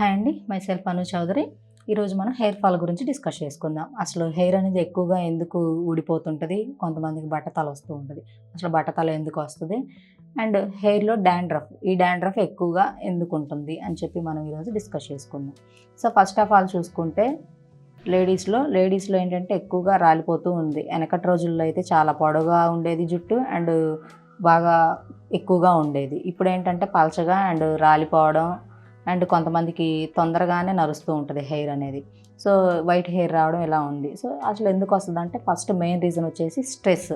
Hi అండి, myself అను చౌదరి. ఈరోజు మనం హెయిర్ ఫాల్ గురించి డిస్కస్ చేసుకుందాం. అసలు హెయిర్ అనేది ఎక్కువగా ఎందుకు ఊడిపోతుంటుంది, కొంతమందికి బట్టతల వస్తూ ఉంటుంది. అసలు బట్టతల ఎందుకు వస్తుంది, అండ్ హెయిర్లో ఈ డాండ్రఫ్ ఎక్కువగా ఎందుకు ఉంటుంది అని చెప్పి మనం ఈరోజు డిస్కస్ చేసుకుందాం. సో ఫస్ట్ ఆఫ్ ఆల్ చూసుకుంటే లేడీస్లో ఏంటంటే ఎక్కువగా రాలిపోతూ ఉంది. వెనకటి రోజుల్లో అయితే చాలా పొడవుగా ఉండేది జుట్టు, అండ్ బాగా ఎక్కువగా ఉండేది. ఇప్పుడు ఏంటంటే పలచగా అండ్ రాలిపోవడం, అండ్ కొంతమందికి తొందరగానే నరుస్తూ ఉంటుంది హెయిర్ అనేది. సో వైట్ హెయిర్ రావడం ఇలా ఉంది. సో అసలు ఎందుకు వస్తుందంటే ఫస్ట్ మెయిన్ రీజన్ వచ్చేసి స్ట్రెస్.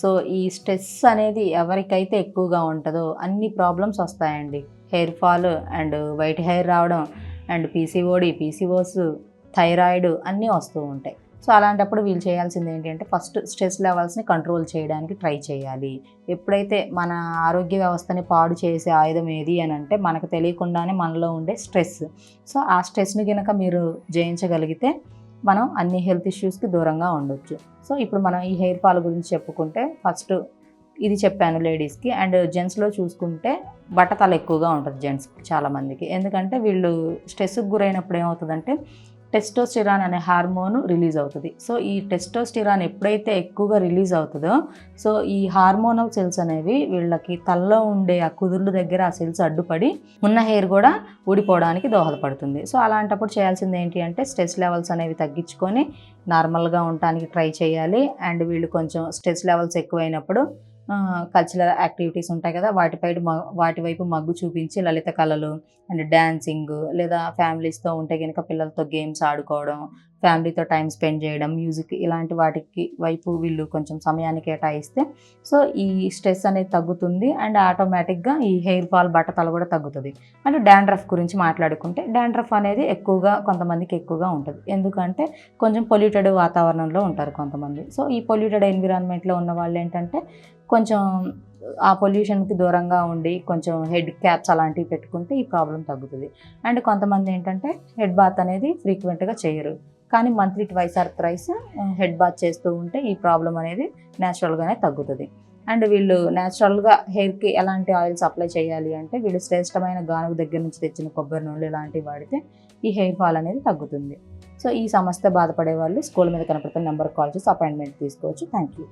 సో ఈ స్ట్రెస్ అనేది ఎవరికైతే ఎక్కువగా ఉంటుందో అన్ని ప్రాబ్లమ్స్ వస్తాయండి. Hair fall and white hair రావడం అండ్ పీసీఓస్, థైరాయిడ్ అన్నీ వస్తూ ఉంటాయి. సో అలాంటప్పుడు వీళ్ళు చేయాల్సింది ఏంటంటే ఫస్ట్ స్ట్రెస్ లెవెల్స్ని కంట్రోల్ చేయడానికి ట్రై చేయాలి. ఎప్పుడైతే మన ఆరోగ్య వ్యవస్థని పాడు చేసే ఆయుధం ఏది అని అంటే మనకు తెలియకుండానే మనలో ఉండే స్ట్రెస్. సో ఆ స్ట్రెస్ని కనుక మీరు జయించగలిగితే మనం అన్ని హెల్త్ ఇష్యూస్కి దూరంగా ఉండొచ్చు. సో ఇప్పుడు మనం ఈ హెయిర్ ఫాల్ గురించి చెప్పుకుంటే ఫస్ట్ ఇది చెప్పాను లేడీస్కి. అండ్ జెంట్స్లో చూసుకుంటే బట్టతల ఎక్కువగా ఉంటుంది జెంట్స్కి చాలామందికి. ఎందుకంటే వీళ్ళు స్ట్రెస్కి గురైనప్పుడు ఏమవుతుందంటే టెస్టోస్టిరాన్ అనే హార్మోన్ రిలీజ్ అవుతుంది. సో ఈ టెస్టోస్టిరాన్ ఎప్పుడైతే ఎక్కువగా రిలీజ్ అవుతుందో సో ఈ హార్మోనల్ సెల్స్ అనేవి వీళ్ళకి తలలో ఉండే ఆ కుదుర్ల దగ్గర ఆ సెల్స్ అడ్డుపడి ఉన్న హెయిర్ కూడా ఊడిపోవడానికి దోహదపడుతుంది. సో అలాంటప్పుడు చేయాల్సింది ఏంటి అంటే స్ట్రెస్ లెవెల్స్ అనేవి తగ్గించుకొని నార్మల్గా ఉండటానికి ట్రై చేయాలి. అండ్ వీళ్ళు కొంచెం స్ట్రెస్ లెవెల్స్ ఎక్కువైనప్పుడు కల్చరల్ యాక్టివిటీస్ ఉంటాయి కదా, వాటి వైపు మగ్గు చూపించి లలిత కళలు అండ్ డ్యాన్సింగ్, లేదా ఫ్యామిలీస్తో ఉంటే కనుక పిల్లలతో గేమ్స్ ఆడుకోవడం, ఫ్యామిలీతో టైం స్పెండ్ చేయడం, మ్యూజిక్ ఇలాంటి వాటికి వైపు వీళ్ళు కొంచెం సమయాన్ని కేటాయిస్తే సో ఈ స్ట్రెస్ అనేది తగ్గుతుంది. అండ్ ఆటోమేటిక్గా ఈ హెయిర్ ఫాల్ బట్టతల కూడా తగ్గుతుంది. అండ్ డాండ్రఫ్ గురించి మాట్లాడుకుంటే డాండ్రఫ్ అనేది కొంతమందికి ఎక్కువగా ఉంటుంది. ఎందుకంటే కొంచెం పొల్యూటెడ్ వాతావరణంలో ఉంటారు కొంతమంది. సో ఈ పొల్యూటెడ్ ఎన్విరాన్మెంట్లో ఉన్న వాళ్ళు ఏంటంటే కొంచెం ఆ పొల్యూషన్కి దూరంగా ఉండి కొంచెం హెడ్ క్యాప్స్ అలాంటివి పెట్టుకుంటే ఈ ప్రాబ్లం తగ్గుతుంది. అండ్ కొంతమంది ఏంటంటే హెడ్ బాత్ అనేది ఫ్రీక్వెంట్గా చేయరు, కానీ monthly twice or thrice head bath చేస్తూ ఉంటే ఈ ప్రాబ్లం అనేది న్యాచురల్గానే తగ్గుతుంది. అండ్ వీళ్ళు న్యాచురల్గా హెయిర్కి ఎలాంటి ఆయిల్స్ అప్లై చేయాలి అంటే వీళ్ళు శ్రేష్టమైన గానుగ దగ్గర నుంచి తెచ్చిన కొబ్బరి నూనెలు ఇలాంటివి వాడితే ఈ హెయిర్ ఫాల్ అనేది తగ్గుతుంది. సో ఈ సమస్య బాధపడే వాళ్ళు స్కూల్ మీద కనపడుతున్న నెంబర్కి కాల్ చేసి అపాయింట్మెంట్ తీసుకోవచ్చు. Thank you.